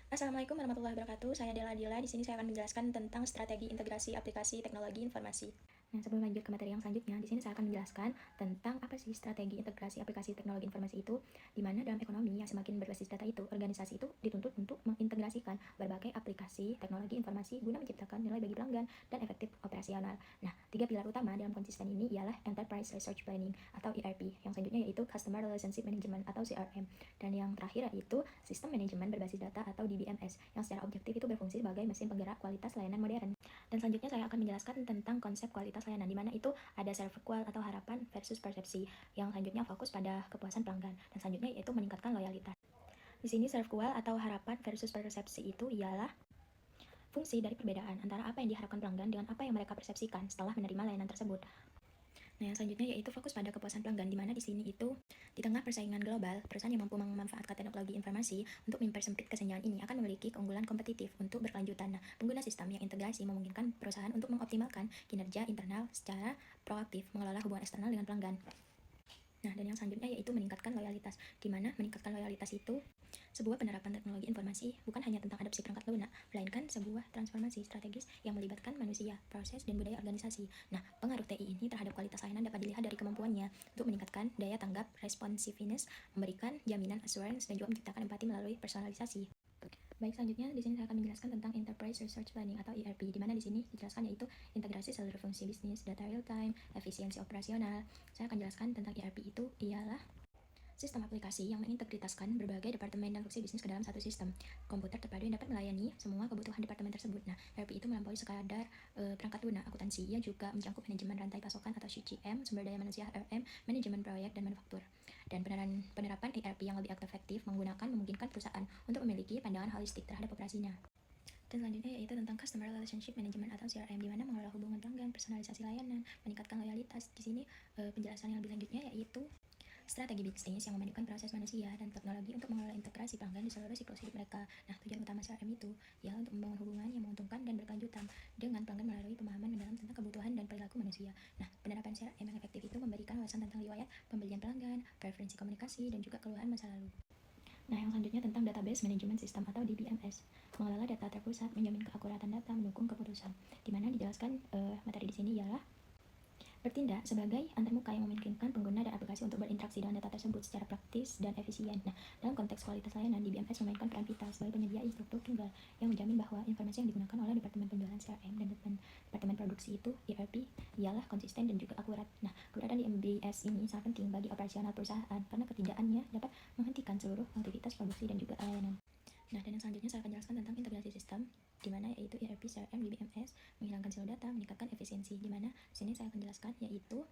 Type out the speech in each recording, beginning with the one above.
Assalamualaikum warahmatullahi wabarakatuh. Saya Dela Dila. Di sini saya akan menjelaskan tentang strategi integrasi aplikasi teknologi informasi. Nah, sebelum lanjut ke materi yang selanjutnya, di sini saya akan menjelaskan tentang apa sih strategi integrasi aplikasi teknologi informasi itu, di mana dalam ekonomi yang semakin berbasis data itu, organisasi itu dituntut untuk mengintegrasikan berbagai aplikasi teknologi informasi guna menciptakan nilai bagi pelanggan dan efektif operasional. Nah, tiga pilar utama dalam konsisten ini ialah Enterprise Resource Planning atau ERP, yang selanjutnya yaitu Customer Relationship Management atau CRM, dan yang terakhir yaitu Sistem Manajemen Berbasis Data atau DBMS, yang secara objektif itu berfungsi sebagai mesin penggerak kualitas layanan modern. Dan selanjutnya saya akan menjelaskan tentang konsep kualitas layanan, di mana itu ada server qual atau harapan versus persepsi, yang selanjutnya fokus pada kepuasan pelanggan, dan selanjutnya yaitu meningkatkan loyalitas. Di sini server qual atau harapan versus persepsi itu ialah fungsi dari perbedaan antara apa yang diharapkan pelanggan dengan apa yang mereka persepsikan setelah menerima layanan tersebut. Nah, yang selanjutnya yaitu fokus pada kepuasan pelanggan, di mana di sini itu di tengah persaingan global, perusahaan yang mampu memanfaatkan teknologi informasi untuk mempersempit kesenjangan ini akan memiliki keunggulan kompetitif untuk berkelanjutan. Nah, pengguna sistem yang integrasi memungkinkan perusahaan untuk mengoptimalkan kinerja internal secara proaktif, mengelola hubungan eksternal dengan pelanggan. Nah, dan yang selanjutnya yaitu meningkatkan loyalitas, di mana meningkatkan loyalitas itu sebuah penerapan teknologi informasi bukan hanya tentang adopsi perangkat lunak, melainkan sebuah transformasi strategis yang melibatkan manusia, proses, dan budaya organisasi. Nah, pengaruh TI ini terhadap kualitas layanan dapat dilihat dari kemampuannya untuk meningkatkan daya tanggap, responsiveness, memberikan jaminan assurance, dan juga menciptakan empati melalui personalisasi. Baik, selanjutnya di sini saya akan menjelaskan tentang Enterprise Resource Planning atau ERP, di mana di sini dijelaskan yaitu integrasi seluruh fungsi bisnis, data real time, efisiensi operasional. Saya akan jelaskan tentang ERP itu ialah sistem aplikasi yang mengintegritaskan berbagai departemen dan fungsi bisnis ke dalam satu sistem komputer terpadu yang dapat melayani semua kebutuhan departemen tersebut. Nah, ERP itu melampaui sekadar perangkat lunak akuntansi. Ia juga mencakup manajemen rantai pasokan atau CGM, sumber daya manusia RM, manajemen proyek, dan manufaktur. Dan penerapan ERP yang lebih efektif memungkinkan perusahaan untuk memiliki pandangan holistik terhadap operasinya. Dan selanjutnya yaitu tentang Customer Relationship Management atau CRM, di mana mengelola hubungan pelanggan, personalisasi layanan, meningkatkan loyalitas. Di sini penjelasan yang lebih lanjutnya yaitu strategi bisnis yang memadukan proses manusia dan teknologi untuk mengelola integrasi pelanggan di seluruh siklus hidup mereka. Nah, tujuan utama CRM itu ialah untuk membangun hubungan yang menguntungkan dan berkelanjutan dengan pelanggan melalui pemahaman mendalam tentang kebutuhan dan perilaku manusia. Nah, penerapan CRM yang efektif itu memberikan wawasan tentang riwayat pembelian pelanggan, preferensi komunikasi, dan juga keluhan masa lalu. Nah, yang selanjutnya tentang Database Management System atau DBMS. Mengelola data terpusat, menjamin keakuratan data, mendukung keputusan. Di mana dijelaskan materi di sini ialah bertindak sebagai antarmuka yang memungkinkan pengguna dan aplikasi untuk berinteraksi dengan data tersebut secara praktis dan efisien. Nah, dalam konteks kualitas layanan, DBMS memainkan peran vital sebagai penyedia infrastruktur tunggal yang menjamin bahwa informasi yang digunakan oleh Departemen Penjualan CRM dan Departemen Produksi itu ERP ialah konsisten dan juga akurat. Nah, keberadaan DBMS ini sangat penting bagi operasional perusahaan karena ketidaknya dapat menghentikan seluruh aktivitas produksi dan juga layanan. Nah, dan yang selanjutnya saya akan jelaskan tentang integrasi sistem, di mana yaitu ERP, CRM, DBMS, menghilangkan silo data, meningkatkan efisiensi, di mana sini saya akan jelaskan yaitu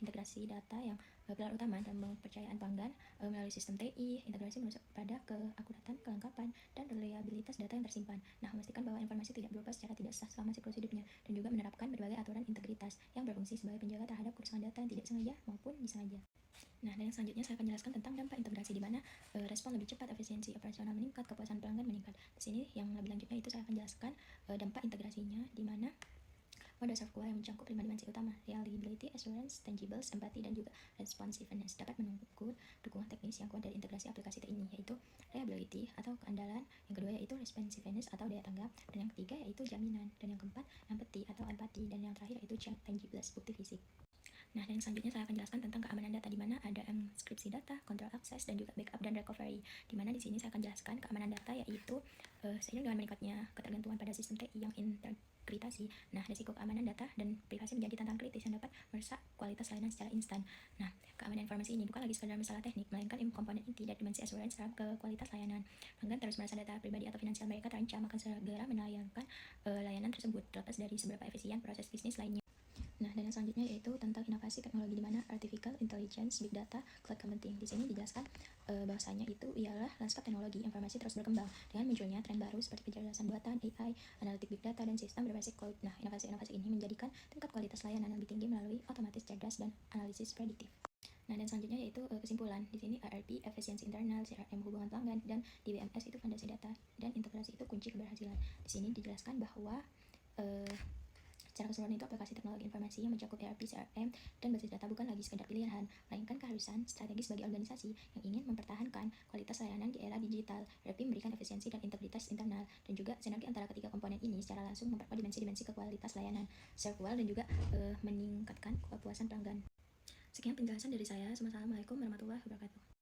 integrasi data yang pilar utama dalam kepercayaan pelanggan melalui sistem TI, integrasi merujuk pada keakuratan, kelengkapan, dan reliabilitas data yang tersimpan. Nah, memastikan bahwa informasi tidak berubah secara tidak sah selama siklus hidupnya, dan juga menerapkan berbagai aturan integritas yang berfungsi sebagai penjaga terhadap kerusakan data yang tidak sengaja maupun disengaja. Nah, dan yang selanjutnya saya akan jelaskan tentang dampak integrasi, di mana respon lebih cepat, efisiensi operasional meningkat, kepuasan pelanggan meningkat. Di sini yang lebih lanjutnya itu saya akan jelaskan dampak integrasinya, di mana modal software yang mencakup 5 dimensi utama: reliability, assurance, tangibles, empathy, dan juga responsiveness dapat menunggu dukungan teknis yang kuat dari integrasi aplikasi ini, yaitu reliability atau keandalan, yang kedua yaitu responsiveness atau daya tanggap, dan yang ketiga yaitu jaminan, dan yang keempat empathy, dan yang terakhir yaitu tangibles, bukti fisik. Nah, dan selanjutnya saya akan jelaskan tentang keamanan data, di mana ada enkripsi data, kontrol akses, dan juga backup dan recovery. Di mana di sini saya akan jelaskan keamanan data, yaitu seiring dengan meningkatnya ketergantungan pada sistem TI yang integrasi. Nah, risiko keamanan data dan privasi menjadi tantangan kritis yang dapat merusak kualitas layanan secara instan. Nah, keamanan informasi ini bukan lagi sekedar masalah teknik, melainkan komponen inti dari dimensi assurance terhadap ke kualitas layanan. Pelanggan terus merasa data pribadi atau finansial mereka terancam, akan segera melayangkan layanan tersebut, terlepas dari seberapa efisien proses bisnis lainnya. Nah, dan yang selanjutnya yaitu tentang inovasi teknologi, di mana artificial intelligence, big data, cloud computing. Di sini dijelaskan bahwasanya itu ialah lanskap teknologi informasi terus berkembang dengan munculnya tren baru seperti kecerdasan buatan, AI, analitik big data, dan sistem berbasis cloud. Nah, inovasi-inovasi ini menjadikan tingkat kualitas layanan lebih tinggi melalui otomatis cerdas dan analisis prediktif. Nah, dan selanjutnya yaitu kesimpulan. Di sini ERP, efisiensi internal, CRM, hubungan pelanggan, dan DBMS itu fondasi data, dan integrasi itu kunci keberhasilan. Di sini dijelaskan bahwa Secara keseluruhan itu aplikasi teknologi informasi yang mencakup ERP, CRM, dan basis data bukan lagi sekedar pilihan, melainkan keharusan strategis bagi organisasi yang ingin mempertahankan kualitas layanan di era digital. ERP memberikan efisiensi dan integritas internal, dan juga sinergi antara ketiga komponen ini secara langsung memperkuat dimensi-dimensi kualitas layanan, serve well, dan juga meningkatkan kepuasan pelanggan. Sekian penjelasan dari saya. Wassalamualaikum warahmatullahi wabarakatuh.